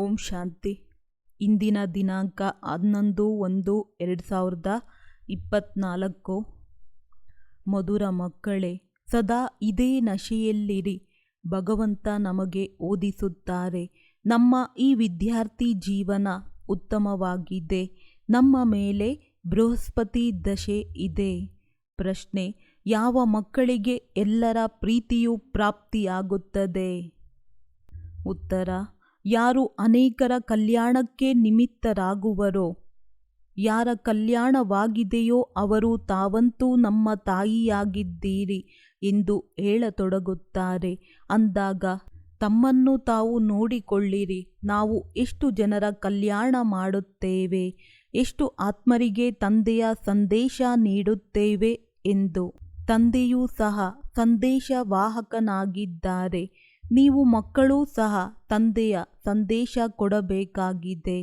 ಓಂ ಶಾಂತಿ. ಇಂದಿನ ದಿನಾಂಕ 11/1/2024. ಮಧುರ ಮಕ್ಕಳೇ, ಸದಾ ಇದೇ ನಶೆಯಲ್ಲಿರಿ. ಭಗವಂತ ನಮಗೆ ಓದಿಸುತ್ತಾರೆ, ನಮ್ಮ ಈ ವಿದ್ಯಾರ್ಥಿ ಜೀವನ ಉತ್ತಮವಾಗಿದೆ. ನಮ್ಮ ಮೇಲೆ ಬೃಹಸ್ಪತಿ ದಶೆ ಇದೆ. ಪ್ರಶ್ನೆ: ಯಾವ ಮಕ್ಕಳಿಗೆ ಎಲ್ಲರ ಪ್ರೀತಿಯು ಪ್ರಾಪ್ತಿಯಾಗುತ್ತದೆ? ಉತ್ತರ: ಯಾರು ಅನೇಕರ ಕಲ್ಯಾಣಕ್ಕೆ ನಿಮಿತ್ತರಾಗುವರೋ, ಯಾರ ಕಲ್ಯಾಣವಾಗಿದೆಯೋ ಅವರು ತಾವಂತೂ ನಮ್ಮ ತಾಯಿಯಾಗಿದ್ದೀರಿ ಎಂದು ಹೇಳತೊಡಗುತ್ತಾರೆ. ಅಂದಾಗ ತಮ್ಮನ್ನು ತಾವು ನೋಡಿಕೊಳ್ಳಿರಿ. ನಾವು ಎಷ್ಟು ಜನರ ಕಲ್ಯಾಣ ಮಾಡುತ್ತೇವೆ, ಎಷ್ಟು ಆತ್ಮರಿಗೆ ತಂದೆಯ ಸಂದೇಶ ನೀಡುತ್ತೇವೆ ಎಂದು. ತಂದೆಯೂ ಸಹ ಸಂದೇಶವಾಹಕನಾಗಿದ್ದಾರೆ. ನೀವು ಮಕ್ಕಳೂ ಸಹ ತಂದೆಯ ಸಂದೇಶ ಕೊಡಬೇಕಾಗಿದೆ.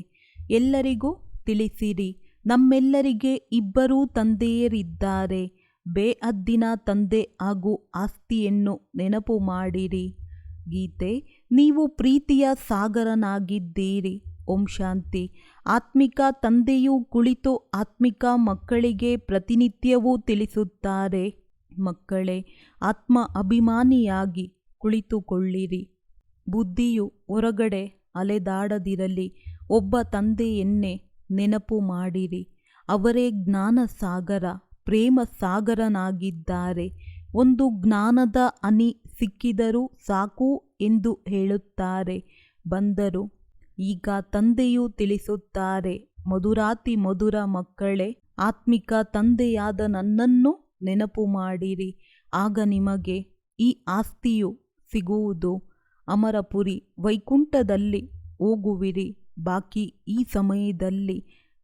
ಎಲ್ಲರಿಗೂ ತಿಳಿಸಿರಿ, ನಮ್ಮೆಲ್ಲರಿಗೆ ಇಬ್ಬರೂ ತಂದೆಯರಿದ್ದಾರೆ. ಬೇಅದ್ದಿನ ತಂದೆ ಹಾಗೂ ಆಸ್ತಿಯನ್ನು ನೆನಪು ಮಾಡಿರಿ. ಗೀತೆ: ನೀವು ಪ್ರೀತಿಯ ಸಾಗರನಾಗಿದ್ದೀರಿ. ಓಂ ಶಾಂತಿ. ಆತ್ಮಿಕ ತಂದೆಯು ಕುಳಿತು ಆತ್ಮಿಕ ಮಕ್ಕಳಿಗೆ ಪ್ರತಿನಿತ್ಯವೂ ತಿಳಿಸುತ್ತಾರೆ, ಮಕ್ಕಳೇ, ಆತ್ಮ ಅಭಿಮಾನಿಯಾಗಿ ಕುಳಿತುಕೊಳ್ಳಿರಿ. ಬುದ್ಧಿಯು ಹೊರಗಡೆ ಅಲೆದಾಡದಿರಲಿ. ಒಬ್ಬ ತಂದೆಯನ್ನೇ ನೆನಪು ಮಾಡಿರಿ. ಅವರೇ ಜ್ಞಾನ ಸಾಗರ, ಪ್ರೇಮ ಸಾಗರನಾಗಿದ್ದಾರೆ. ಒಂದು ಜ್ಞಾನದ ಹನಿ ಸಿಕ್ಕಿದರೂ ಸಾಕು ಎಂದು ಹೇಳುತ್ತಾರೆ. ಬಂದರು. ಈಗ ತಂದೆಯು ತಿಳಿಸುತ್ತಾರೆ, ಮಧುರಾತಿ ಮಧುರ ಮಕ್ಕಳೇ, ಆತ್ಮಿಕ ತಂದೆಯಾದ ನನ್ನನ್ನು ನೆನಪು ಮಾಡಿರಿ. ಆಗ ನಿಮಗೆ ಈ ಆಸ್ತಿಯು ಸಿಗುವುದು. ಅಮರಪುರಿ ವೈಕುಂಠದಲ್ಲಿ ಹೋಗುವಿರಿ. ಬಾಕಿ ಈ ಸಮಯದಲ್ಲಿ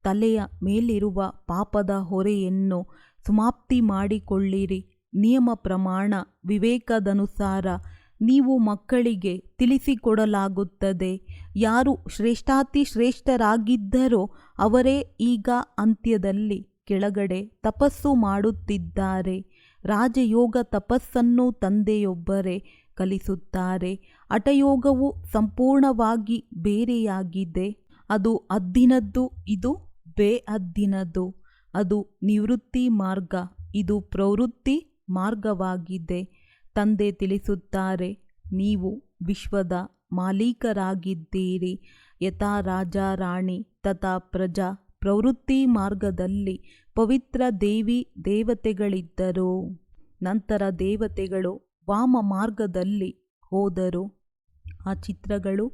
ತಲೆಯ ಮೇಲಿರುವ ಪಾಪದ ಹೊರೆಯನ್ನು ಸಮಾಪ್ತಿ ಮಾಡಿಕೊಳ್ಳಿರಿ. ನಿಯಮ ಪ್ರಮಾಣ ವಿವೇಕದನುಸಾರ ನೀವು ಮಕ್ಕಳಿಗೆ ತಿಳಿಸಿಕೊಡಲಾಗುತ್ತದೆ. ಯಾರು ಶ್ರೇಷ್ಠಾತಿ ಶ್ರೇಷ್ಠರಾಗಿದ್ದರೋ ಅವರೇ ಈಗ ಅಂತ್ಯದಲ್ಲಿ ಕೆಳಗಡೆ ತಪಸ್ಸು ಮಾಡುತ್ತಿದ್ದಾರೆ. ರಾಜಯೋಗ ತಪಸ್ಸನ್ನು ತಂದೆಯೊಬ್ಬರೇ ಕಲಿಸುತ್ತಾರೆ. ಹಠಯೋಗವು ಸಂಪೂರ್ಣವಾಗಿ ಬೇರೆಯಾಗಿದೆ. ಅದು ಅದ್ದಿನದ್ದು, ಇದು ಬೇಅದ್ದಿನದ್ದು. ಅದು ನಿವೃತ್ತಿ ಮಾರ್ಗ, ಇದು ಪ್ರವೃತ್ತಿ ಮಾರ್ಗವಾಗಿದೆ. ತಂದೆ ತಿಳಿಸುತ್ತಾರೆ, ನೀವು ವಿಶ್ವದ ಮಾಲೀಕರಾಗಿದ್ದೀರಿ. ಯಥಾ ರಾಜ ರಾಣಿ ತಥಾ ಪ್ರಜಾ. ಪ್ರವೃತ್ತಿ ಮಾರ್ಗದಲ್ಲಿ ಪವಿತ್ರ ದೇವಿ ದೇವತೆಗಳಿದ್ದರು. ನಂತರ ದೇವತೆಗಳು ವಾಮ ಮಾರ್ಗದಲ್ಲಿ ಹೋದರು. ಆ ಚಿತ್ರಗಳು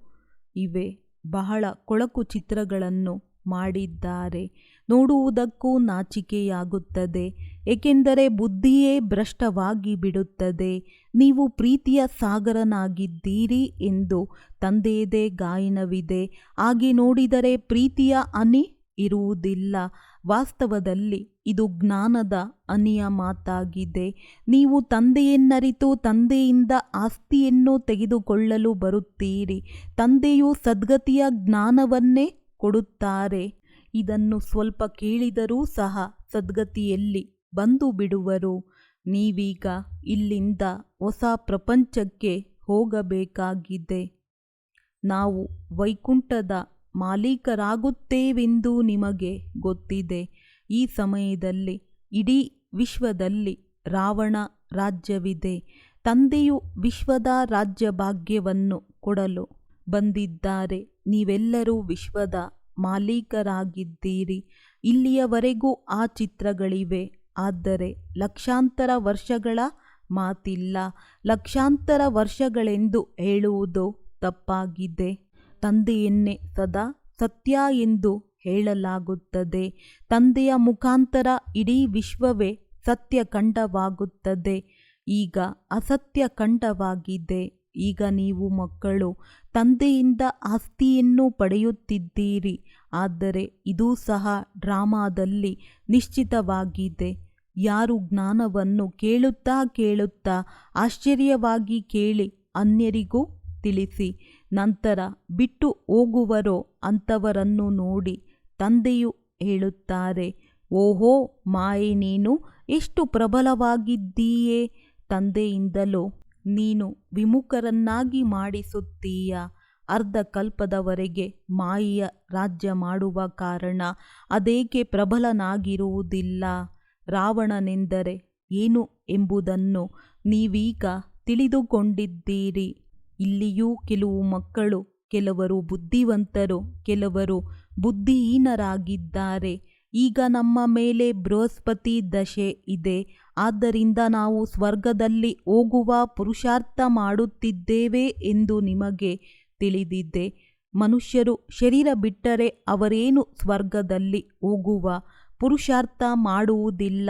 ಇವೆ. ಬಹಳ ಕೊಳಕು ಚಿತ್ರಗಳನ್ನು ಮಾಡಿದ್ದಾರೆ. ನೋಡುವುದಕ್ಕೂ ನಾಚಿಕೆಯಾಗುತ್ತದೆ, ಏಕೆಂದರೆ ಬುದ್ಧಿಯೇ ಭ್ರಷ್ಟವಾಗಿ ಬಿಡುತ್ತದೆ. ನೀವು ಪ್ರೀತಿಯ ಸಾಗರನಾಗಿದ್ದೀರಿ ಎಂದು ತಂದೆಯದೇ ಗಾಯನವಿದೆ. ಹಾಗೆ ನೋಡಿದರೆ ಪ್ರೀತಿಯ ಹನಿ ಇರುವುದಿಲ್ಲ. ವಾಸ್ತವದಲ್ಲಿ ಇದು ಜ್ಞಾನದ ಹನಿಯ ಮಾತಾಗಿದೆ. ನೀವು ತಂದೆಯನ್ನರಿತು ತಂದೆಯಿಂದ ಆಸ್ತಿಯನ್ನು ತೆಗೆದುಕೊಳ್ಳಲು ಬರುತ್ತೀರಿ. ತಂದೆಯು ಸದ್ಗತಿಯ ಜ್ಞಾನವನ್ನೇ ಕೊಡುತ್ತಾರೆ. ಇದನ್ನು ಸ್ವಲ್ಪ ಕೇಳಿದರೂ ಸಹ ಸದ್ಗತಿಯಲ್ಲಿ ಬಂದು ಬಿಡುವರು. ನೀವೀಗ ಇಲ್ಲಿಂದ ಹೊಸ ಪ್ರಪಂಚಕ್ಕೆ ಹೋಗಬೇಕಾಗಿದೆ. ನಾವು ವೈಕುಂಠದ ಮಾಲೀಕರಾಗುತ್ತೇವೆಂದು ನಿಮಗೆ ಗೊತ್ತಿದೆ. ಈ ಸಮಯದಲ್ಲಿ ಇಡೀ ವಿಶ್ವದಲ್ಲಿ ರಾವಣ ರಾಜ್ಯವಿದೆ. ತಂದೆಯು ವಿಶ್ವದ ರಾಜ್ಯಭಾಗ್ಯವನ್ನು ಕೊಡಲು ಬಂದಿದ್ದಾರೆ. ನೀವೆಲ್ಲರೂ ವಿಶ್ವದ ಮಾಲೀಕರಾಗಿದ್ದೀರಿ. ಇಲ್ಲಿಯವರೆಗೂ ಆ ಚಿತ್ರಗಳಿವೆ. ಆದರೆ ಲಕ್ಷಾಂತರ ವರ್ಷಗಳ ಮಾತಿಲ್ಲ. ಲಕ್ಷಾಂತರ ವರ್ಷಗಳೆಂದು ಹೇಳುವುದು ತಪ್ಪಾಗಿದೆ. ತಂದೆಯನ್ನೇ ಸದಾ ಸತ್ಯ ಎಂದು ಹೇಳಲಾಗುತ್ತದೆ. ತಂದೆಯ ಮುಖಾಂತರ ಇಡೀ ವಿಶ್ವವೇ ಸತ್ಯಖಂಡವಾಗುತ್ತದೆ. ಈಗ ಅಸತ್ಯಖಂಡವಾಗಿದೆ. ಈಗ ನೀವು ಮಕ್ಕಳು ತಂದೆಯಿಂದ ಆಸ್ತಿಯನ್ನು ಪಡೆಯುತ್ತಿದ್ದೀರಿ. ಆದರೆ ಇದೂ ಸಹ ಡ್ರಾಮಾದಲ್ಲಿ ನಿಶ್ಚಿತವಾಗಿದೆ. ಯಾರು ಜ್ಞಾನವನ್ನು ಕೇಳುತ್ತಾ ಕೇಳುತ್ತಾ ಆಶ್ಚರ್ಯವಾಗಿ ಕೇಳಿ ಅನ್ಯರಿಗೂ ತಿಳಿಸಿ ನಂತರ ಬಿಟ್ಟು ಹೋಗುವರೋ ಅಂಥವರನ್ನು ನೋಡಿ ತಂದೆಯು ಹೇಳುತ್ತಾರೆ, ಓಹೋ ಮಾಯೆ, ನೀನು ಎಷ್ಟು ಪ್ರಬಲವಾಗಿದ್ದೀಯೇ. ತಂದೆಯಿಂದಲೂ ನೀನು ವಿಮುಖರನ್ನಾಗಿ ಮಾಡಿಸುತ್ತೀಯ. ಅರ್ಧ ಕಲ್ಪದವರೆಗೆ ಮಾಯೆಯ ರಾಜ್ಯ ಮಾಡುವ ಕಾರಣ ಅದೇಕೆ ಪ್ರಬಲನಾಗಿರುವುದಿಲ್ಲ? ರಾವಣನೆಂದರೆ ಏನು ಎಂಬುದನ್ನು ನೀವೀಗ ತಿಳಿದುಕೊಂಡಿದ್ದೀರಿ. ಇಲ್ಲಿಯೂ ಕೆಲವು ಮಕ್ಕಳು, ಕೆಲವರು ಬುದ್ಧಿವಂತರು, ಕೆಲವರು ಬುದ್ಧಿಹೀನರಾಗಿದ್ದಾರೆ. ಈಗ ನಮ್ಮ ಮೇಲೆ ಬೃಹಸ್ಪತಿ ದಶೆ ಇದೆ. ಆದ್ದರಿಂದ ನಾವು ಸ್ವರ್ಗದಲ್ಲಿ ಹೋಗುವ ಪುರುಷಾರ್ಥ ಮಾಡುತ್ತಿದ್ದೇವೆ ಎಂದು ನಿಮಗೆ ತಿಳಿದಿದೆ. ಮನುಷ್ಯರು ಶರೀರ ಬಿಟ್ಟರೆ ಅವರೇನು ಸ್ವರ್ಗದಲ್ಲಿ ಹೋಗುವ ಪುರುಷಾರ್ಥ ಮಾಡುವುದಿಲ್ಲ.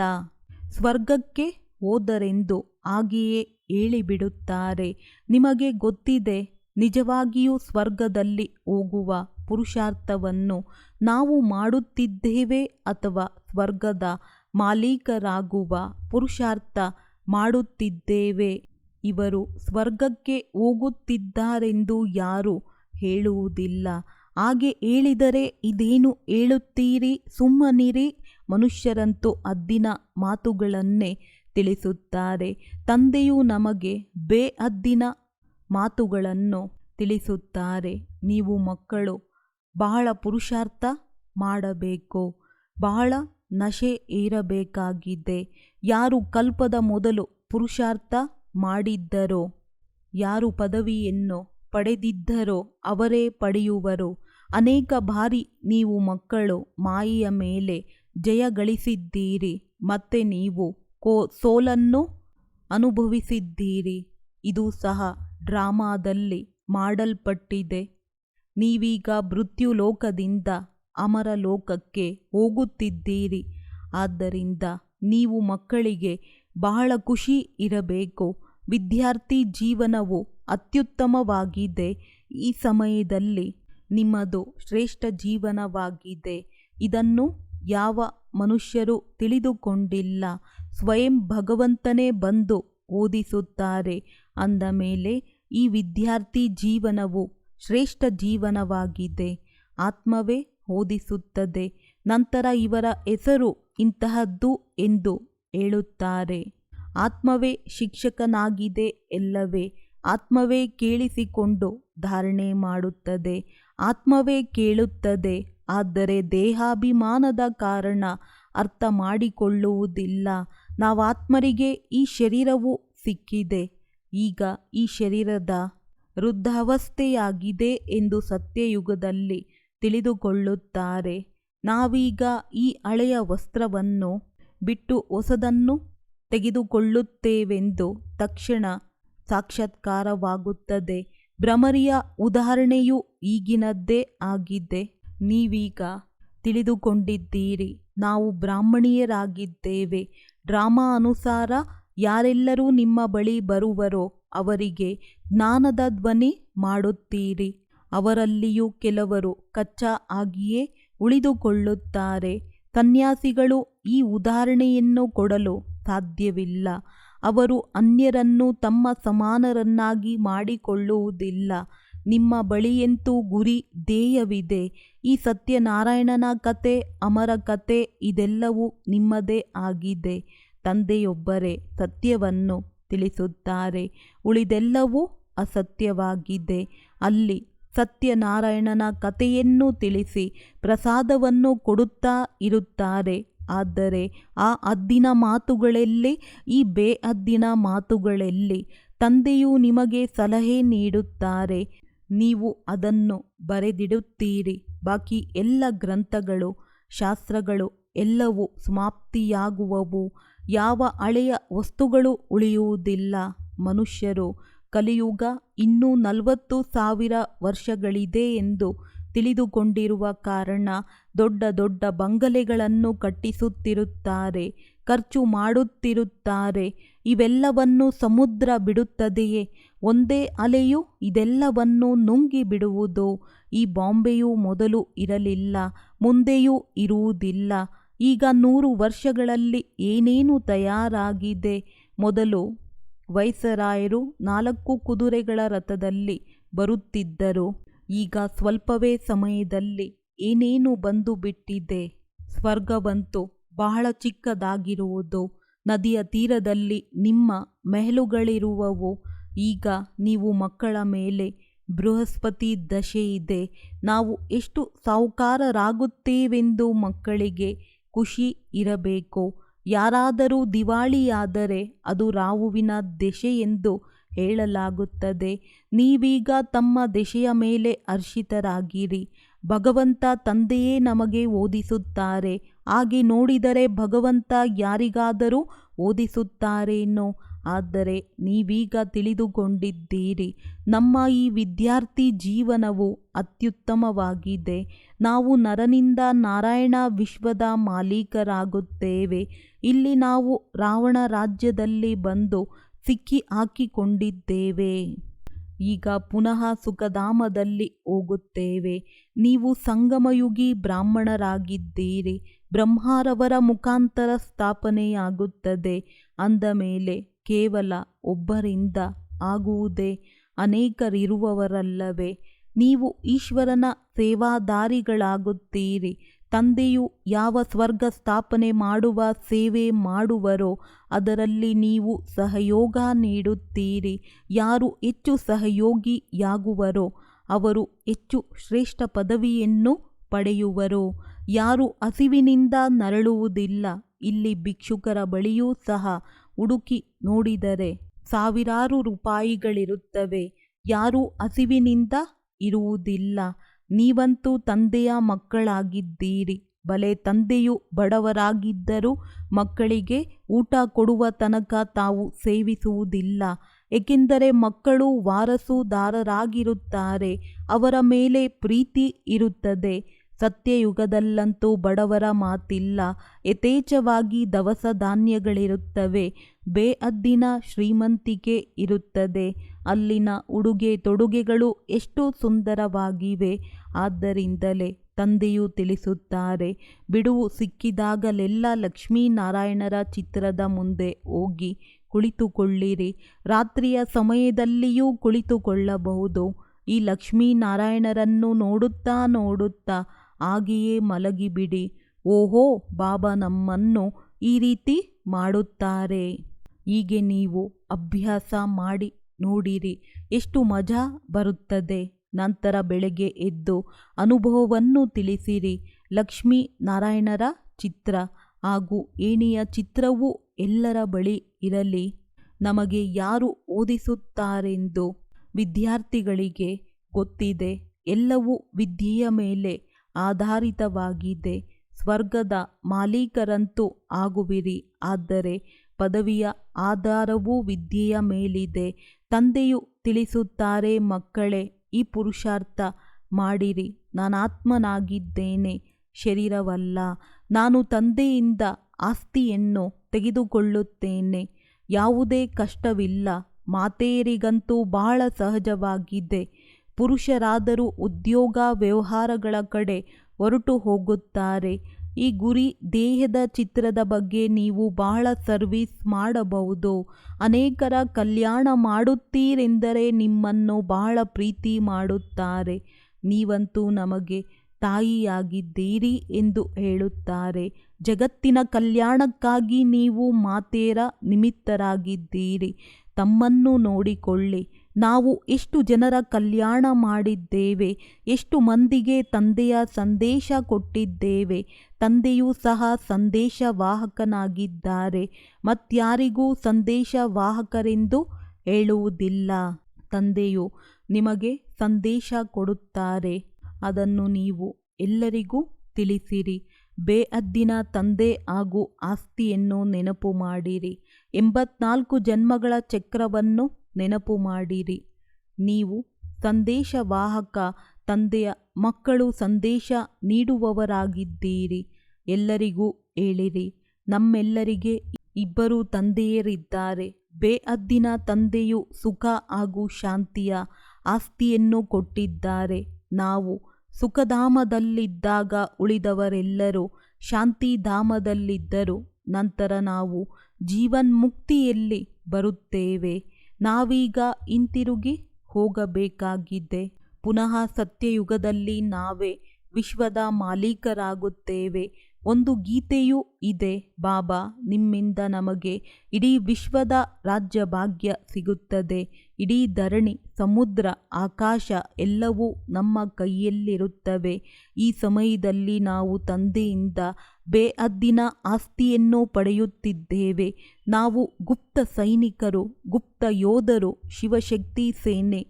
ಸ್ವರ್ಗಕ್ಕೆ ಹೋದರೆಂದು ಹಾಗೆಯೇ ಹೇಳಿಬಿಡುತ್ತಾರೆ. ನಿಮಗೆ ಗೊತ್ತಿದೆ, ನಿಜವಾಗಿಯೂ ಸ್ವರ್ಗದಲ್ಲಿ ಹೋಗುವ ಪುರುಷಾರ್ಥವನ್ನು ನಾವು ಮಾಡುತ್ತಿದ್ದೇವೆ ಅಥವಾ ಸ್ವರ್ಗದ ಮಾಲೀಕರಾಗುವ ಪುರುಷಾರ್ಥ ಮಾಡುತ್ತಿದ್ದೇವೆ. ಇವರು ಸ್ವರ್ಗಕ್ಕೆ ಹೋಗುತ್ತಿದ್ದಾರೆಂದು ಯಾರೂ ಹೇಳುವುದಿಲ್ಲ. ಹಾಗೆ ಹೇಳಿದರೆ ಇದೇನು ಹೇಳುತ್ತೀರಿ, ಸುಮ್ಮನಿರಿ. ಮನುಷ್ಯರಂತೂ ಹದ್ದಿನ ಮಾತುಗಳನ್ನೇ ತಿಳಿಸುತ್ತಾರೆ. ತಂದೆಯು ನಮಗೆ ಬೇಹದ್ದಿನ ಮಾತುಗಳನ್ನು ತಿಳಿಸುತ್ತಾರೆ. ನೀವು ಮಕ್ಕಳು ಬಹಳ ಪುರುಷಾರ್ಥ ಮಾಡಬೇಕು, ಬಹಳ ನಶೆ ಏರಬೇಕಾಗಿದೆ. ಯಾರು ಕಲ್ಪದ ಮೊದಲು ಪುರುಷಾರ್ಥ ಮಾಡಿದ್ದರೋ, ಯಾರು ಪದವಿಯನ್ನು ಪಡೆದಿದ್ದರೋ ಅವರೇ ಪಡೆಯುವರು. ಅನೇಕ ಬಾರಿ ನೀವು ಮಕ್ಕಳು ಮಾಯೆಯ ಮೇಲೆ ಜಯ ಗಳಿಸಿದ್ದೀರಿ, ಮತ್ತೆ ನೀವು ಸೋಲನ್ನು ಅನುಭವಿಸಿದ್ದೀರಿ. ಇದು ಸಹ ಡ್ರಾಮಾದಲ್ಲಿ ಮಾಡಲ್ಪಟ್ಟಿದೆ. ನೀವೀಗ ಮೃತ್ಯುಲೋಕದಿಂದ ಅಮರಲೋಕಕ್ಕೆ ಹೋಗುತ್ತಿದ್ದೀರಿ. ಆದ್ದರಿಂದ ನೀವು ಮಕ್ಕಳಿಗೆ ಬಹಳ ಖುಷಿ ಇರಬೇಕು. ವಿದ್ಯಾರ್ಥಿ ಜೀವನವು ಅತ್ಯುತ್ತಮವಾಗಿದೆ. ಈ ಸಮಯದಲ್ಲಿ ನಿಮ್ಮದು ಶ್ರೇಷ್ಠ ಜೀವನವಾಗಿದೆ. ಇದನ್ನು ಯಾವ ಮನುಷ್ಯರು ತಿಳಿದುಕೊಂಡಿಲ್ಲ. ಸ್ವಯಂ ಭಗವಂತನೇ ಬಂದು ಓದಿಸುತ್ತಾರೆ. ಅಂದ ಮೇಲೆ ಈ ವಿದ್ಯಾರ್ಥಿ ಜೀವನವು ಶ್ರೇಷ್ಠ ಜೀವನವಾಗಿದೆ. ಆತ್ಮವೇ ಓದಿಸುತ್ತದೆ. ನಂತರ ಇವರ ಹೆಸರು ಇಂತಹದ್ದು ಎಂದು ಹೇಳುತ್ತಾರೆ. ಆತ್ಮವೇ ಶಿಕ್ಷಕನಾಗಿದೆ ಎಲ್ಲವೇ. ಆತ್ಮವೇ ಕೇಳಿಸಿಕೊಂಡು ಧಾರಣೆ ಮಾಡುತ್ತದೆ. ಆತ್ಮವೇ ಕೇಳುತ್ತದೆ. ಆದರೆ ದೇಹಾಭಿಮಾನದ ಕಾರಣ ಅರ್ಥ ಮಾಡಿಕೊಳ್ಳುವುದಿಲ್ಲ. ನಾವಾತ್ಮರಿಗೆ ಈ ಶರೀರವು ಸಿಕ್ಕಿದೆ. ಈಗ ಈ ಶರೀರದ ವೃದ್ಧಾವಸ್ಥೆಯಾಗಿದೆ ಎಂದು ಸತ್ಯಯುಗದಲ್ಲಿ ತಿಳಿದುಕೊಳ್ಳುತ್ತಾರೆ. ನಾವೀಗ ಈ ಹಳೆಯ ವಸ್ತ್ರವನ್ನು ಬಿಟ್ಟು ಹೊಸದನ್ನು ತೆಗೆದುಕೊಳ್ಳುತ್ತೇವೆಂದು ತಕ್ಷಣ ಸಾಕ್ಷಾತ್ಕಾರವಾಗುತ್ತದೆ. ಭ್ರಮರಿಯ ಉದಾಹರಣೆಯು ಈಗಿನದ್ದೇ ಆಗಿದೆ. ನೀವೀಗ ತಿಳಿದುಕೊಂಡಿದ್ದೀರಿ, ನಾವು ಬ್ರಾಹ್ಮಣಿಯರಾಗಿದ್ದೇವೆ. ಡ್ರಾಮಾ ಅನುಸಾರ ಯಾರೆಲ್ಲರೂ ನಿಮ್ಮ ಬಳಿ ಬರುವರೋ ಅವರಿಗೆ ಜ್ಞಾನದ ಧ್ವನಿ ಮಾಡುತ್ತೀರಿ. ಅವರಲ್ಲಿಯೂ ಕೆಲವರು ಕಚ್ಚಾ ಆಗಿಯೇ ಉಳಿದುಕೊಳ್ಳುತ್ತಾರೆ. ಸನ್ಯಾಸಿಗಳು ಈ ಉದಾಹರಣೆಯನ್ನು ಕೊಡಲು ಸಾಧ್ಯವಿಲ್ಲ. ಅವರು ಅನ್ಯರನ್ನು ತಮ್ಮ ಸಮಾನರನ್ನಾಗಿ ಮಾಡಿಕೊಳ್ಳುವುದಿಲ್ಲ. ನಿಮ್ಮ ಬಳಿಯಂತೂ ಗುರಿ ಧ್ಯೇಯವಿದೆ. ಈ ಸತ್ಯನಾರಾಯಣನ ಕತೆ, ಅಮರ ಕತೆ ಇದೆಲ್ಲವೂ ನಿಮ್ಮದೇ ಆಗಿದೆ. ತಂದೆಯೊಬ್ಬರೇ ಸತ್ಯವನ್ನು ತಿಳಿಸುತ್ತಾರೆ, ಉಳಿದೆಲ್ಲವೂ ಅಸತ್ಯವಾಗಿದೆ. ಅಲ್ಲಿ ಸತ್ಯನಾರಾಯಣನ ಕಥೆಯನ್ನು ತಿಳಿಸಿ ಪ್ರಸಾದವನ್ನು ಕೊಡುತ್ತಾ ಇರುತ್ತಾರೆ. ಆದರೆ ಆ ಹದ್ದಿನ ಮಾತುಗಳೆಲ್ಲಿ, ಈ ಬೇಹದ್ದಿನ ಮಾತುಗಳೆಲ್ಲಿ? ತಂದೆಯು ನಿಮಗೆ ಸಲಹೆ ನೀಡುತ್ತಾರೆ, ನೀವು ಅದನ್ನು ಬರೆದಿಡುತ್ತೀರಿ. ಬಾಕಿ ಎಲ್ಲ ಗ್ರಂಥಗಳು, ಶಾಸ್ತ್ರಗಳು ಎಲ್ಲವೂ ಸಮಾಪ್ತಿಯಾಗುವವು. ಯಾವ ಹಳೆಯ ವಸ್ತುಗಳು ಉಳಿಯುವುದಿಲ್ಲ. ಮನುಷ್ಯರು ಕಲಿಯುಗ ಇನ್ನೂ 40,000 ವರ್ಷಗಳಿದೆ ಎಂದು ತಿಳಿದುಕೊಂಡಿರುವ ಕಾರಣ ದೊಡ್ಡ ದೊಡ್ಡ ಬಂಗಲೆಗಳನ್ನು ಕಟ್ಟಿಸುತ್ತಿರುತ್ತಾರೆ, ಖರ್ಚು ಮಾಡುತ್ತಿರುತ್ತಾರೆ. ಇವೆಲ್ಲವನ್ನು ಸಮುದ್ರ ಬಿಡುತ್ತದೆಯೇ? ಒಂದೇ ಅಲೆಯು ಇದೆಲ್ಲವನ್ನು ನುಂಗಿ ಬಿಡುವುದು. ಈ ಬಾಂಬೆಯು ಮೊದಲು ಇರಲಿಲ್ಲ, ಮುಂದೆಯೂ ಇರುವುದಿಲ್ಲ. ಈಗ 100 ವರ್ಷಗಳಲ್ಲಿ ಏನೇನು ತಯಾರಾಗಿದೆ? ಮೊದಲು ವೈಸರಾಯರು 4 ಕುದುರೆಗಳ ರಥದಲ್ಲಿ ಬರುತ್ತಿದ್ದರು. ಈಗ ಸ್ವಲ್ಪವೇ ಸಮಯದಲ್ಲಿ ಏನೇನು ಬಂದು ಬಿಟ್ಟಿದೆ. ಸ್ವರ್ಗವಂತೂ ಬಹಳ ಚಿಕ್ಕದಾಗಿರುವುದು. ನದಿಯ ತೀರದಲ್ಲಿ ನಿಮ್ಮ ಮೆಹಲುಗಳಿರುವವು. ಈಗ ನೀವು ಮಕ್ಕಳ ಮೇಲೆ ಬೃಹಸ್ಪತಿ ದಶೆ ಇದೆ. ನಾವು ಎಷ್ಟು ಸಾಹುಕಾರರಾಗುತ್ತೇವೆಂದು ಮಕ್ಕಳಿಗೆ ಖುಷಿ ಇರಬೇಕು. ಯಾರಾದರೂ ದಿವಾಳಿಯಾದರೆ ಅದು ರಾಹುವಿನ ದೆಸೆ ಎಂದು ಹೇಳಲಾಗುತ್ತದೆ. ನೀವೀಗ ತಮ್ಮ ದೆಸೆಯ ಮೇಲೆ ಹರ್ಷಿತರಾಗಿರಿ. ಭಗವಂತ ತಂದೆಯೇ ನಮಗೆ ಓದಿಸುತ್ತಾರೆ. ಹಾಗೆ ನೋಡಿದರೆ ಭಗವಂತ ಯಾರಿಗಾದರೂ ಓದಿಸುತ್ತಾರೇನೋ? ಆದರೆ ನೀವೀಗ ತಿಳಿದುಕೊಂಡಿದ್ದೀರಿ. ನಮ್ಮ ಈ ವಿದ್ಯಾರ್ಥಿ ಜೀವನವು ಅತ್ಯುತ್ತಮವಾಗಿದೆ. ನಾವು ನರನಿಂದ ನಾರಾಯಣ ವಿಶ್ವದ ಮಾಲೀಕರಾಗುತ್ತೇವೆ. ಇಲ್ಲಿ ನಾವು ರಾವಣ ರಾಜ್ಯದಲ್ಲಿ ಬಂದು ಸಿಕ್ಕಿ ಹಾಕಿಕೊಂಡಿದ್ದೇವೆ. ಈಗ ಪುನಃ ಸುಖಧಾಮದಲ್ಲಿ ಹೋಗುತ್ತೇವೆ. ನೀವು ಸಂಗಮಯುಗಿ ಬ್ರಾಹ್ಮಣರಾಗಿದ್ದೀರಿ. ಬ್ರಹ್ಮರವರ ಮುಖಾಂತರ ಸ್ಥಾಪನೆಯಾಗುತ್ತದೆ. ಅಂದ ಮೇಲೆ ಕೇವಲ ಒಬ್ಬರಿಂದ ಆಗುವುದೇ? ಅನೇಕರಿರುವವರಲ್ಲವೇ? ನೀವು ಈಶ್ವರನ ಸೇವಾದಾರಿಗಳಾಗುತ್ತೀರಿ. ತಂದೆಯು ಯಾವ ಸ್ವರ್ಗ ಸ್ಥಾಪನೆ ಮಾಡುವ ಸೇವೆ ಮಾಡುವರೋ ಅದರಲ್ಲಿ ನೀವು ಸಹಯೋಗ ನೀಡುತ್ತೀರಿ. ಯಾರು ಹೆಚ್ಚು ಸಹಯೋಗಿಯಾಗುವರೋ ಅವರು ಹೆಚ್ಚು ಶ್ರೇಷ್ಠ ಪದವಿಯನ್ನು ಪಡೆಯುವರು. ಯಾರು ಹಸಿವಿನಿಂದ ನರಳುವುದಿಲ್ಲ. ಇಲ್ಲಿ ಭಿಕ್ಷುಕರ ಬಳಿಯೂ ಸಹ ಹುಡುಕಿ ನೋಡಿದರೆ ಸಾವಿರಾರು ರೂಪಾಯಿಗಳಿರುತ್ತವೆ. ಯಾರೂ ಹಸಿವಿನಿಂದ ಇರುವುದಿಲ್ಲ. ನೀವಂತೂ ತಂದೆಯ ಮಕ್ಕಳಾಗಿದ್ದೀರಿ. ಬಲೆ ತಂದೆಯು ಬಡವರಾಗಿದ್ದರೂ ಮಕ್ಕಳಿಗೆ ಊಟ ಕೊಡುವ ತನಕ ತಾವು ಸೇವಿಸುವುದಿಲ್ಲ. ಏಕೆಂದರೆ ಮಕ್ಕಳು ವಾರಸುದಾರರಾಗಿರುತ್ತಾರೆ. ಅವರ ಮೇಲೆ ಪ್ರೀತಿ ಇರುತ್ತದೆ. ಸತ್ಯಯುಗದಲ್ಲಂತೂ ಬಡವರ ಮಾತಿಲ್ಲ. ಯಥೇಚ್ಛವಾಗಿ ದವಸ ಧಾನ್ಯಗಳಿರುತ್ತವೆ. ಬೇಅದ್ದಿನ ಶ್ರೀಮಂತಿಕೆ ಇರುತ್ತದೆ. ಅಲ್ಲಿನ ಉಡುಗೆ ತೊಡುಗೆಗಳು ಎಷ್ಟು ಸುಂದರವಾಗಿವೆ. ಆದ್ದರಿಂದಲೇ ತಂದೆಯು ತಿಳಿಸುತ್ತಾರೆ, ಬಿಡುವು ಸಿಕ್ಕಿದಾಗಲೆಲ್ಲ ಲಕ್ಷ್ಮೀನಾರಾಯಣರ ಚಿತ್ರದ ಮುಂದೆ ಹೋಗಿ ಕುಳಿತುಕೊಳ್ಳಿರಿ. ರಾತ್ರಿಯ ಸಮಯದಲ್ಲಿಯೂ ಕುಳಿತುಕೊಳ್ಳಬಹುದು. ಈ ಲಕ್ಷ್ಮೀನಾರಾಯಣರನ್ನು ನೋಡುತ್ತಾ ನೋಡುತ್ತಾ ಹಾಗೆಯೇ ಮಲಗಿಬಿಡಿ. ಓಹೋ, ಬಾಬಾ ನಮ್ಮನ್ನು ಈ ರೀತಿ ಮಾಡುತ್ತಾರೆ. ಹೀಗೆ ನೀವು ಅಭ್ಯಾಸ ಮಾಡಿ ನೋಡಿರಿ, ಎಷ್ಟು ಮಜಾ ಬರುತ್ತದೆ. ನಂತರ ಬೆಳಗ್ಗೆ ಎದ್ದು ಅನುಭವವನ್ನು ತಿಳಿಸಿರಿ. ಲಕ್ಷ್ಮೀ ನಾರಾಯಣರ ಚಿತ್ರ ಹಾಗೂ ಏಣಿಯ ಚಿತ್ರವೂ ಎಲ್ಲರ ಬಳಿ ಇರಲಿ. ನಮಗೆ ಯಾರು ಓದಿಸುತ್ತಾರೆಂದು ವಿದ್ಯಾರ್ಥಿಗಳಿಗೆ ಗೊತ್ತಿದೆ. ಎಲ್ಲವೂ ವಿದ್ಯೆಯ ಮೇಲೆ ಆಧಾರಿತವಾಗಿದೆ. ಸ್ವರ್ಗದ ಮಾಲೀಕರಂತೂ ಆಗುವಿರಿ. ಆದರೆ ಪದವಿಯ ಆಧಾರವೂ ವಿದ್ಯೆಯ ಮೇಲಿದೆ. ತಂದೆಯು ತಿಳಿಸುತ್ತಾರೆ, ಮಕ್ಕಳೇ, ಈ ಪುರುಷಾರ್ಥ ಮಾಡಿರಿ. ನಾನಾತ್ಮನಾಗಿದ್ದೇನೆ, ಶರೀರವಲ್ಲ. ನಾನು ತಂದೆಯಿಂದ ಆಸ್ತಿಯನ್ನು ತೆಗೆದುಕೊಳ್ಳುತ್ತೇನೆ. ಯಾವುದೇ ಕಷ್ಟವಿಲ್ಲ. ಮಾತೆಯರಿಗಂತೂ ಬಹಳ ಸಹಜವಾಗಿದೆ. ಪುರುಷರಾದರೂ ಉದ್ಯೋಗ ವ್ಯವಹಾರಗಳ ಕಡೆ ಹೊರಟು ಹೋಗುತ್ತಾರೆ. ಈ ಗುರಿ ದೇಹದ ಚಿತ್ರದ ಬಗ್ಗೆ ನೀವು ಬಹಳ ಸರ್ವಿಸ್ ಮಾಡಬಹುದು. ಅನೇಕರ ಕಲ್ಯಾಣ ಮಾಡುತ್ತೀರೆಂದರೆ ನಿಮ್ಮನ್ನು ಬಹಳ ಪ್ರೀತಿ ಮಾಡುತ್ತಾರೆ. ನೀವಂತೂ ನಮಗೆ ತಾಯಿಯಾಗಿದ್ದೀರಿ ಎಂದು ಹೇಳುತ್ತಾರೆ. ಜಗತ್ತಿನ ಕಲ್ಯಾಣಕ್ಕಾಗಿ ನೀವು ಮಾತೆಯರ ನಿಮಿತ್ತರಾಗಿದ್ದೀರಿ. ತಮ್ಮನ್ನು ನೋಡಿಕೊಳ್ಳಿ. ನಾವು ಎಷ್ಟು ಜನರ ಕಲ್ಯಾಣ ಮಾಡಿದ್ದೇವೆ, ಎಷ್ಟು ಮಂದಿಗೆ ತಂದೆಯ ಸಂದೇಶ ಕೊಟ್ಟಿದ್ದೇವೆ. ತಂದೆಯೂ ಸಹ ಸಂದೇಶವಾಹಕನಾಗಿದ್ದಾರೆ. ಮತ್ಯಾರಿಗೂ ಸಂದೇಶವಾಹಕರೆಂದು ಹೇಳುವುದಿಲ್ಲ. ತಂದೆಯು ನಿಮಗೆ ಸಂದೇಶ ಕೊಡುತ್ತಾರೆ. ಅದನ್ನು ನೀವು ಎಲ್ಲರಿಗೂ ತಿಳಿಸಿರಿ. ಬೇಅದ್ದಿನ ತಂದೆ ಹಾಗೂ ಆಸ್ತಿಯನ್ನು ನೆನಪು ಮಾಡಿರಿ. 84 ಜನ್ಮಗಳ ಚಕ್ರವನ್ನು ನೆನಪು ಮಾಡಿರಿ. ನೀವು ಸಂದೇಶವಾಹಕ, ತಂದೆಯ ಮಕ್ಕಳು, ಸಂದೇಶ ನೀಡುವವರಾಗಿದ್ದೀರಿ. ಎಲ್ಲರಿಗೂ ಹೇಳಿರಿ, ನಮ್ಮೆಲ್ಲರಿಗೆ ಇಬ್ಬರು ತಂದೆಯರಿದ್ದಾರೆ. ಬೇಅದ್ದಿನ ತಂದೆಯು ಸುಖ ಹಾಗೂ ಶಾಂತಿಯ ಆಸ್ತಿಯನ್ನು ಕೊಟ್ಟಿದ್ದಾರೆ. ನಾವು ಸುಖಧಾಮದಲ್ಲಿದ್ದಾಗ ಉಳಿದವರೆಲ್ಲರೂ ಶಾಂತಿಧಾಮದಲ್ಲಿದ್ದರು. ನಂತರ ನಾವು ಜೀವನ್ಮುಕ್ತಿಯಲ್ಲಿ ಬರುತ್ತೇವೆ. ನಾವೀಗ ಹಿಂತಿರುಗಿ ಹೋಗಬೇಕಾಗಿದೆ. ಪುನಃ ಸತ್ಯಯುಗದಲ್ಲಿ ನಾವೇ ವಿಶ್ವದ ಮಾಲೀಕರಾಗುತ್ತೇವೆ. ಒಂದು ಗೀತೆಯೂ ಇದೆ, ಬಾಬಾ ನಿಮ್ಮಿಂದ ನಮಗೆ ಇಡೀ ವಿಶ್ವದ ರಾಜ್ಯಭಾಗ್ಯ ಸಿಗುತ್ತದೆ. ಇಡೀ ಧರಣಿ, ಸಮುದ್ರ, ಆಕಾಶ ಎಲ್ಲವೂ ನಮ್ಮ ಕೈಯಲ್ಲಿರುತ್ತವೆ. ಈ ಸಮಯದಲ್ಲಿ ನಾವು ತಂದೆಯಿಂದ ಬೇಅದ್ದಿನ ಆಸ್ತಿಯನ್ನು ಪಡೆಯುತ್ತಿದ್ದೇವೆ. ನಾವು ಗುಪ್ತ ಸೈನಿಕರು, ಗುಪ್ತ ಯೋಧರು, ಶಿವಶಕ್ತಿ ಸೇನೆ.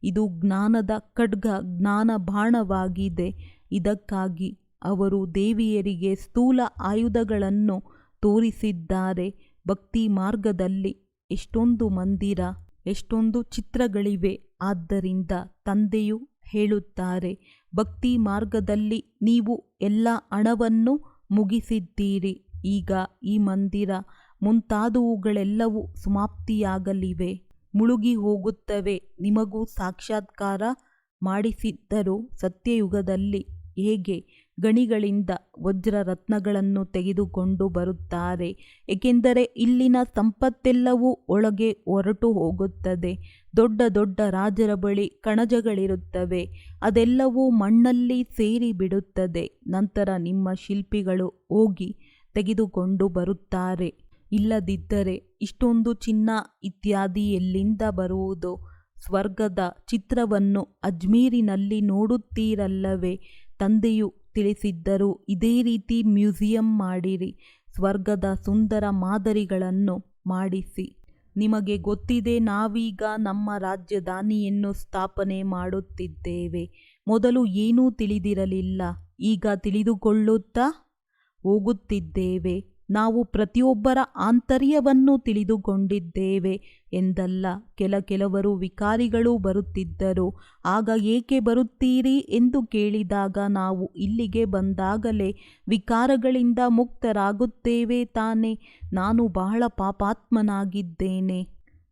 ಇದು ಜ್ಞಾನದ ಖಡ್ಗ, ಜ್ಞಾನ ಬಾಣವಾಗಿದೆ. ಇದಕ್ಕಾಗಿ ಅವರು ದೇವಿಯರಿಗೆ ಸ್ಥೂಲ ಆಯುಧಗಳನ್ನು ತೋರಿಸಿದ್ದಾರೆ. ಭಕ್ತಿ ಮಾರ್ಗದಲ್ಲಿ ಎಷ್ಟೊಂದು ಮಂದಿರ, ಎಷ್ಟೊಂದು ಚಿತ್ರಗಳಿವೆ. ಆದ್ದರಿಂದ ತಂದೆಯು ಹೇಳುತ್ತಾರೆ, ಭಕ್ತಿ ಮಾರ್ಗದಲ್ಲಿ ನೀವು ಎಲ್ಲ ಹಣವನ್ನು ಮುಗಿಸಿದ್ದೀರಿ. ಈಗ ಈ ಮಂದಿರ ಮುಂತಾದವುಗಳೆಲ್ಲವೂ ಸಮಾಪ್ತಿಯಾಗಲಿವೆ, ಮುಳುಗಿ ಹೋಗುತ್ತವೆ. ನಿಮಗೂ ಸಾಕ್ಷಾತ್ಕಾರ ಮಾಡಿಸಿದ್ದರು. ಸತ್ಯಯುಗದಲ್ಲಿ ಹೇಗೆ ಗಣಿಗಳಿಂದ ವಜ್ರ ರತ್ನಗಳನ್ನು ತೆಗೆದುಕೊಂಡು ಬರುತ್ತಾರೆ, ಏಕೆಂದರೆ ಇಲ್ಲಿನ ಸಂಪತ್ತೆಲ್ಲವೂ ಒಳಗೆ ಹೊರಟು ಹೋಗುತ್ತದೆ. ದೊಡ್ಡ ದೊಡ್ಡ ರಾಜರ ಬಳಿ ಕಣಜಗಳಿರುತ್ತವೆ, ಅದೆಲ್ಲವೂ ಮಣ್ಣಲ್ಲಿ ಸೇರಿ ಬಿಡುತ್ತದೆ. ನಂತರ ನಿಮ್ಮ ಶಿಲ್ಪಿಗಳು ಹೋಗಿ ತೆಗೆದುಕೊಂಡು ಬರುತ್ತಾರೆ. ಇಲ್ಲದಿದ್ದರೆ ಇಷ್ಟೊಂದು ಚಿನ್ನ ಇತ್ಯಾದಿ ಎಲ್ಲಿಂದ ಬರುವುದು? ಸ್ವರ್ಗದ ಚಿತ್ರವನ್ನು ಅಜ್ಮೀರಿನಲ್ಲಿ ನೋಡುತ್ತೀರಲ್ಲವೇ? ತಂದೆಯು ತಿಳಿಸಿದ್ದರು, ಇದೇ ರೀತಿ ಮ್ಯೂಸಿಯಂ ಮಾಡಿರಿ, ಸ್ವರ್ಗದ ಸುಂದರ ಮಾದರಿಗಳನ್ನು ಮಾಡಿಸಿ. ನಿಮಗೆ ಗೊತ್ತಿದೆ, ನಾವೀಗ ನಮ್ಮ ರಾಜಧಾನಿಯನ್ನು ಸ್ಥಾಪನೆ ಮಾಡುತ್ತಿದ್ದೇವೆ. ಮೊದಲು ಏನೂ ತಿಳಿದಿರಲಿಲ್ಲ, ಈಗ ತಿಳಿದುಕೊಳ್ಳುತ್ತಾ ಹೋಗುತ್ತಿದ್ದೇವೆ. ನಾವು ಪ್ರತಿಯೊಬ್ಬರ ಆಂತರ್ಯವನ್ನು ತಿಳಿದುಕೊಂಡಿದ್ದೇವೆ ಎಂದಲ್ಲ. ಕೆಲವರು ವಿಕಾರಿಗಳು ಬರುತ್ತಿದ್ದರು. ಆಗ ಏಕೆ ಬರುತ್ತೀರಿ ಎಂದು ಕೇಳಿದಾಗ ನಾವು ಇಲ್ಲಿಗೆ ಬಂದಾಗಲೇ ವಿಕಾರಗಳಿಂದ ಮುಕ್ತರಾಗುತ್ತೇವೆ ತಾನೆ. ನಾನು ಬಹಳ ಪಾಪಾತ್ಮನಾಗಿದ್ದೇನೆ.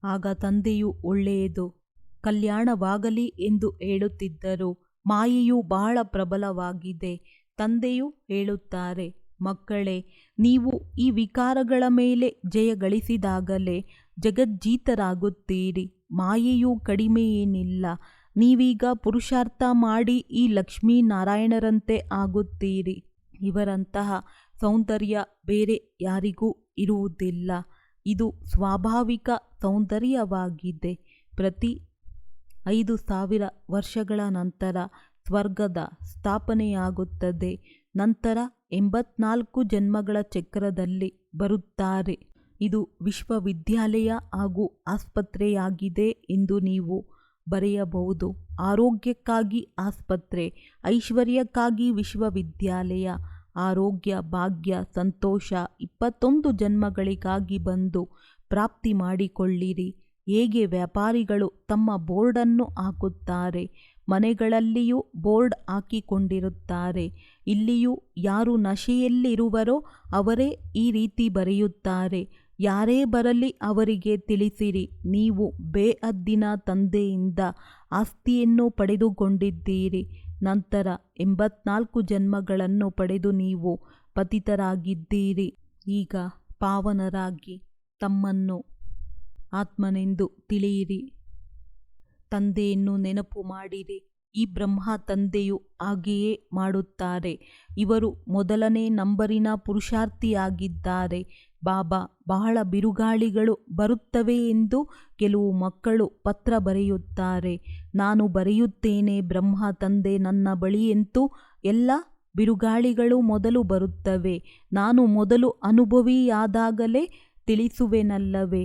ಆಗ ತಂದೆಯು ಒಳ್ಳೆಯದು, ಕಲ್ಯಾಣವಾಗಲಿ ಎಂದು ಹೇಳುತ್ತಿದ್ದರು. ಮಾಯೆಯು ಬಹಳ ಪ್ರಬಲವಾಗಿದೆ. ತಂದೆಯು ಹೇಳುತ್ತಾರೆ, ಮಕ್ಕಳೇ, ನೀವು ಈ ವಿಕಾರಗಳ ಮೇಲೆ ಜಯ ಗಳಿಸಿದಾಗಲೇ ಜಗಜ್ಜೀತರಾಗುತ್ತೀರಿ. ಮಾಯೆಯು ಕಡಿಮೆ ಏನಿಲ್ಲ. ನೀವೀಗ ಪುರುಷಾರ್ಥ ಮಾಡಿ ಈ ಲಕ್ಷ್ಮೀನಾರಾಯಣರಂತೆ ಆಗುತ್ತೀರಿ. ಇವರಂತಹ ಸೌಂದರ್ಯ ಬೇರೆ ಯಾರಿಗೂ ಇರುವುದಿಲ್ಲ. ಇದು ಸ್ವಾಭಾವಿಕ ಸೌಂದರ್ಯವಾಗಿದೆ. ಪ್ರತಿ 5000 ವರ್ಷಗಳ ನಂತರ ಸ್ವರ್ಗದ ಸ್ಥಾಪನೆಯಾಗುತ್ತದೆ. ನಂತರ 84 ಜನ್ಮಗಳ ಚಕ್ರದಲ್ಲಿ ಬರುತ್ತಾರೆ. ಇದು ವಿಶ್ವವಿದ್ಯಾಲಯ ಹಾಗೂ ಆಸ್ಪತ್ರೆಯಾಗಿದೆ ಎಂದು ನೀವು ಬರೆಯಬಹುದು. ಆರೋಗ್ಯಕ್ಕಾಗಿ ಆಸ್ಪತ್ರೆ, ಐಶ್ವರ್ಯಕ್ಕಾಗಿ ವಿಶ್ವವಿದ್ಯಾಲಯ. ಆರೋಗ್ಯ, ಭಾಗ್ಯ, ಸಂತೋಷ 21 ಜನ್ಮಗಳಿಗಾಗಿ ಬಂದು ಪ್ರಾಪ್ತಿ ಮಾಡಿಕೊಳ್ಳಿರಿ. ಹೇಗೆ ವ್ಯಾಪಾರಿಗಳು ತಮ್ಮ ಬೋರ್ಡನ್ನು ಹಾಕುತ್ತಾರೆ, ಮನೆಗಳಲ್ಲಿಯೂ ಬೋರ್ಡ್ ಹಾಕಿಕೊಂಡಿರುತ್ತಾರೆ. ಇಲ್ಲಿಯೂ ಯಾರು ನಶೆಯಲ್ಲಿರುವರೋ ಅವರೇ ಈ ರೀತಿ ಬರೆಯುತ್ತಾರೆ. ಯಾರೇ ಬರಲಿ ಅವರಿಗೆ ತಿಳಿಸಿರಿ, ನೀವು ಬೇಅದ್ದಿನ ತಂದೆಯಿಂದ ಆಸ್ತಿಯನ್ನು ಪಡೆದುಕೊಂಡಿದ್ದೀರಿ. ನಂತರ 84 ಜನ್ಮಗಳನ್ನು ಪಡೆದು ನೀವು ಪತಿತರಾಗಿದ್ದೀರಿ. ಈಗ ಪಾವನರಾಗಿ ತಮ್ಮನ್ನು ಆತ್ಮನೆಂದು ತಿಳಿಯಿರಿ. ತಂದೆಯನ್ನು ನೆನಪು ಮಾಡಿರಿ. ಈ ಬ್ರಹ್ಮ ತಂದೆಯು ಹಾಗೆಯೇ ಮಾಡುತ್ತಾರೆ. ಇವರು ಮೊದಲನೇ ನಂಬರಿನ ಪುರುಷಾರ್ಥಿಯಾಗಿದ್ದಾರೆ. ಬಾಬಾ, ಬಹಳ ಬಿರುಗಾಳಿಗಳು ಬರುತ್ತವೆ ಎಂದು ಕೆಲವು ಮಕ್ಕಳು ಪತ್ರ ಬರೆಯುತ್ತಾರೆ. ನಾನು ಬರೆಯುತ್ತೇನೆ, ಬ್ರಹ್ಮ ತಂದೆ ನನ್ನ ಬಳಿಯಂತೂ ಎಲ್ಲ ಬಿರುಗಾಳಿಗಳು ಮೊದಲು ಬರುತ್ತವೆ. ನಾನು ಮೊದಲು ಅನುಭವಿಯಾದಾಗಲೇ ತಿಳಿಸುವೆನಲ್ಲವೇ?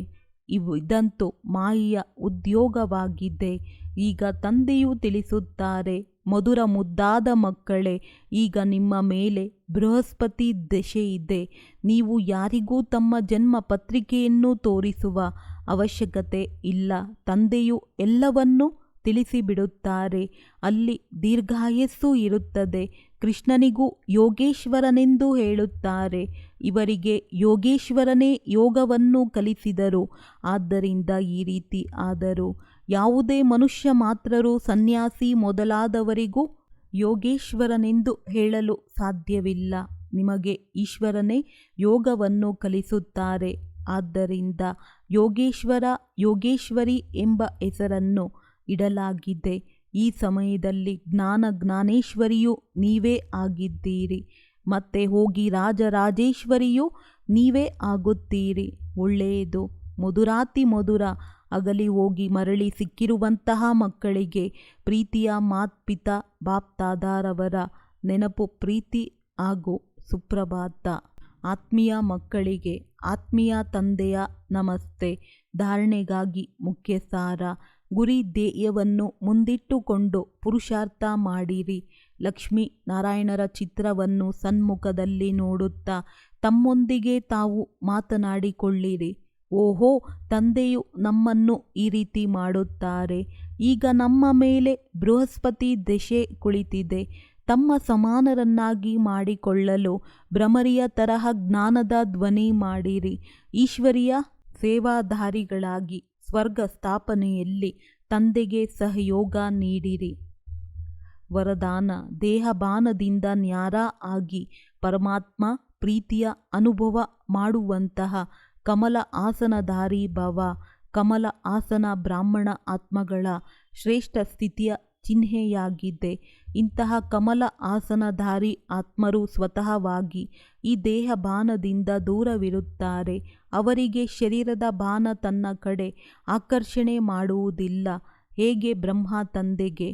ಇದಂತೂ ಮಾಯೆಯ ಉದ್ಯೋಗವಾಗಿದೆ. ಈಗ ತಂದೆಯು ತಿಳಿಸುತ್ತಾರೆ, ಮಧುರ ಮುದ್ದಾದ ಮಕ್ಕಳೇ, ಈಗ ನಿಮ್ಮ ಮೇಲೆ ಬೃಹಸ್ಪತಿ ದಶೆಯಿದೆ. ನೀವು ಯಾರಿಗೂ ತಮ್ಮ ಜನ್ಮ ಪತ್ರಿಕೆಯನ್ನು ತೋರಿಸುವ ಅವಶ್ಯಕತೆ ಇಲ್ಲ. ತಂದೆಯು ಎಲ್ಲವನ್ನೂ ತಿಳಿಸಿಬಿಡುತ್ತಾರೆ. ಅಲ್ಲಿ ದೀರ್ಘಾಯಸ್ಸು ಇರುತ್ತದೆ. ಕೃಷ್ಣನಿಗೂ ಯೋಗೇಶ್ವರನೆಂದು ಹೇಳುತ್ತಾರೆ. ಇವರಿಗೆ ಯೋಗೇಶ್ವರನೇ ಯೋಗವನ್ನು ಕಲಿಸಿದರು. ಆದ್ದರಿಂದ ಈ ರೀತಿ ಆದರು. ಯಾವುದೇ ಮನುಷ್ಯ ಮಾತ್ರರು, ಸನ್ಯಾಸಿ ಮೊದಲಾದವರಿಗೂ ಯೋಗೇಶ್ವರನೆಂದು ಹೇಳಲು ಸಾಧ್ಯವಿಲ್ಲ. ನಿಮಗೆ ಈಶ್ವರನೇ ಯೋಗವನ್ನು ಕಲಿಸುತ್ತಾರೆ. ಆದ್ದರಿಂದ ಯೋಗೇಶ್ವರ, ಯೋಗೇಶ್ವರಿ ಎಂಬ ಹೆಸರನ್ನು ಇಡಲಾಗಿದೆ. ಈ ಸಮಯದಲ್ಲಿ ಜ್ಞಾನೇಶ್ವರಿಯು ನೀವೇ ಆಗಿದ್ದೀರಿ. ಮತ್ತೆ ಹೋಗಿ ರಾಜರಾಜೇಶ್ವರಿಯೂ ನೀವೇ ಆಗುತ್ತೀರಿ. ಒಳ್ಳೆಯದು. ಮಧುರಾತಿ ಮಧುರ. ಅಗಲಿ ಹೋಗಿ ಮರಳಿ ಸಿಕ್ಕಿರುವಂತಹ ಮಕ್ಕಳಿಗೆ ಪ್ರೀತಿಯ ಮಾತ್ಪಿತಾ ಬಾಪ್ದಾದಾರವರ ನೆನಪು, ಪ್ರೀತಿ ಹಾಗೂ ಸುಪ್ರಭಾತ. ಆತ್ಮೀಯ ಮಕ್ಕಳಿಗೆ ಆತ್ಮೀಯ ತಂದೆಯ ನಮಸ್ತೆ. ಧಾರಣೆಗಾಗಿ ಮುಖ್ಯ ಸಾರ: ಗುರಿ ಧ್ಯೇಯವನ್ನು ಮುಂದಿಟ್ಟುಕೊಂಡು ಪುರುಷಾರ್ಥ ಮಾಡಿರಿ. ಲಕ್ಷ್ಮೀ ನಾರಾಯಣರ ಚಿತ್ರವನ್ನು ಸನ್ಮುಖದಲ್ಲಿ ನೋಡುತ್ತಾ ತಮ್ಮೊಂದಿಗೆ ತಾವು ಮಾತನಾಡಿಕೊಳ್ಳಿರಿ. ಓಹೋ, ತಂದೆಯು ನಮ್ಮನ್ನು ಈ ರೀತಿ ಮಾಡುತ್ತಾರೆ. ಈಗ ನಮ್ಮ ಮೇಲೆ ಬೃಹಸ್ಪತಿ ದಶೆ ಕುಳಿತಿದೆ. ತಮ್ಮ ಸಮಾನರನ್ನಾಗಿ ಮಾಡಿಕೊಳ್ಳಲು ಭ್ರಮರಿಯ ತರಹ ಜ್ಞಾನದ ಧ್ವನಿ ಮಾಡಿರಿ. ಈಶ್ವರಿಯ ಸೇವಾಧಾರಿಗಳಾಗಿ ಸ್ವರ್ಗ ಸ್ಥಾಪನೆಯಲ್ಲಿ ತಂದೆಗೆ ಸಹಯೋಗ ನೀಡಿರಿ. ವರದಾನ: ದೇಹಬಾನದಿಂದ ನ್ಯಾರ ಆಗಿ ಪರಮಾತ್ಮ ಪ್ರೀತಿಯ ಅನುಭವ ಮಾಡುವಂತಹ ಕಮಲ ಆಸನಧಾರಿ ಭವ. ಕಮಲ ಆಸನ ಬ್ರಾಹ್ಮಣ ಆತ್ಮಗಳ ಶ್ರೇಷ್ಠ ಸ್ಥಿತಿಯ ಚಿಹ್ನೆಯಾಗಿದೆ. ಇಂತಹ ಕಮಲ ಆಸನಧಾರಿ ಆತ್ಮರು ಸ್ವತಃವಾಗಿ ಈ ದೇಹಬಾನದಿಂದ ದೂರವಿರುತ್ತಾರೆ. ಅವರಿಗೆ ಶರೀರದ ಬಾನ ತನ್ನ ಕಡೆ ಆಕರ್ಷಣೆ ಮಾಡುವುದಿಲ್ಲ. ಹೇಗೆ ಬ್ರಹ್ಮ ತಂದೆಗೆ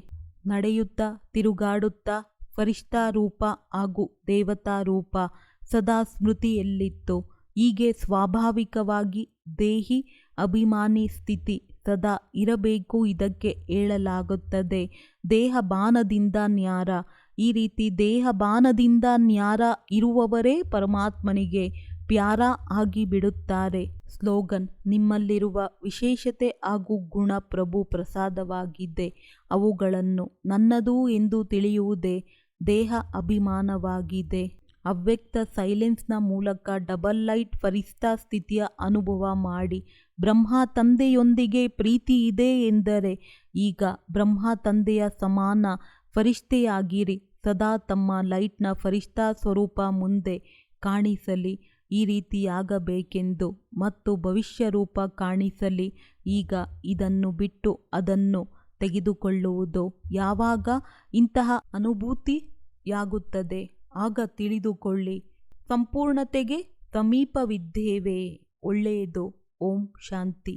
ನಡೆಯುತ್ತಾ ತಿರುಗಾಡುತ್ತಾ ಫರಿಷ್ಠಾ ರೂಪ ಹಾಗೂ ದೇವತಾ ರೂಪ ಸದಾ ಸ್ಮೃತಿಯಲ್ಲಿತ್ತು, ಹೀಗೆ ಸ್ವಾಭಾವಿಕವಾಗಿ ದೇಹಿ ಅಭಿಮಾನಿ ಸ್ಥಿತಿ ಸದಾ ಇರಬೇಕು. ಇದಕ್ಕೆ ಹೇಳಲಾಗುತ್ತದೆ ದೇಹಬಾನದಿಂದ ನ್ಯಾರ. ಈ ರೀತಿ ದೇಹಬಾನದಿಂದ ನ್ಯಾರ ಇರುವವರೇ ಪರಮಾತ್ಮನಿಗೆ ಪ್ಯಾರ ಆಗಿ ಬಿಡುತ್ತಾರೆ. ಸ್ಲೋಗನ್: ನಿಮ್ಮಲ್ಲಿರುವ ವಿಶೇಷತೆ ಹಾಗೂ ಗುಣ ಪ್ರಭು ಪ್ರಸಾದವಾಗಿದೆ. ಅವುಗಳನ್ನು ನನ್ನದು ಎಂದು ತಿಳಿಯುವುದೇ ದೇಹ ಅಭಿಮಾನವಾಗಿದೆ. ಅವ್ಯಕ್ತ ಸೈಲೆನ್ಸ್ನ ಮೂಲಕ ಡಬಲ್ ಲೈಟ್ ಫರಿಷ್ಠಾ ಸ್ಥಿತಿಯ ಅನುಭವ ಮಾಡಿ. ಬ್ರಹ್ಮ ತಂದೆಯೊಂದಿಗೆ ಪ್ರೀತಿ ಇದೆ ಎಂದರೆ ಈಗ ಬ್ರಹ್ಮ ತಂದೆಯ ಸಮಾನ ಫರಿಷ್ಠೆಯಾಗಿರಿ. ಸದಾ ತಮ್ಮ ಲೈಟ್ನ ಫರಿಷ್ಠಾ ಸ್ವರೂಪ ಮುಂದೆ ಕಾಣಿಸಲಿ. ಈ ರೀತಿಯಾಗಬೇಕೆಂದು ಮತ್ತು ಭವಿಷ್ಯ ರೂಪ ಕಾಣಿಸಲಿ. ಈಗ ಇದನ್ನು ಬಿಟ್ಟು ಅದನ್ನು ತೆಗೆದುಕೊಳ್ಳುವುದು ಯಾವಾಗ ಇಂತಹ ಅನುಭೂತಿಯಾಗುತ್ತದೆ ಆಗ ತಿಳಿದುಕೊಳ್ಳಿ, ಸಂಪೂರ್ಣತೆಗೆ ಸಮೀಪವಿದ್ದೇವೆ. ಒಳ್ಳೆಯದು. ಓಂ ಶಾಂತಿ.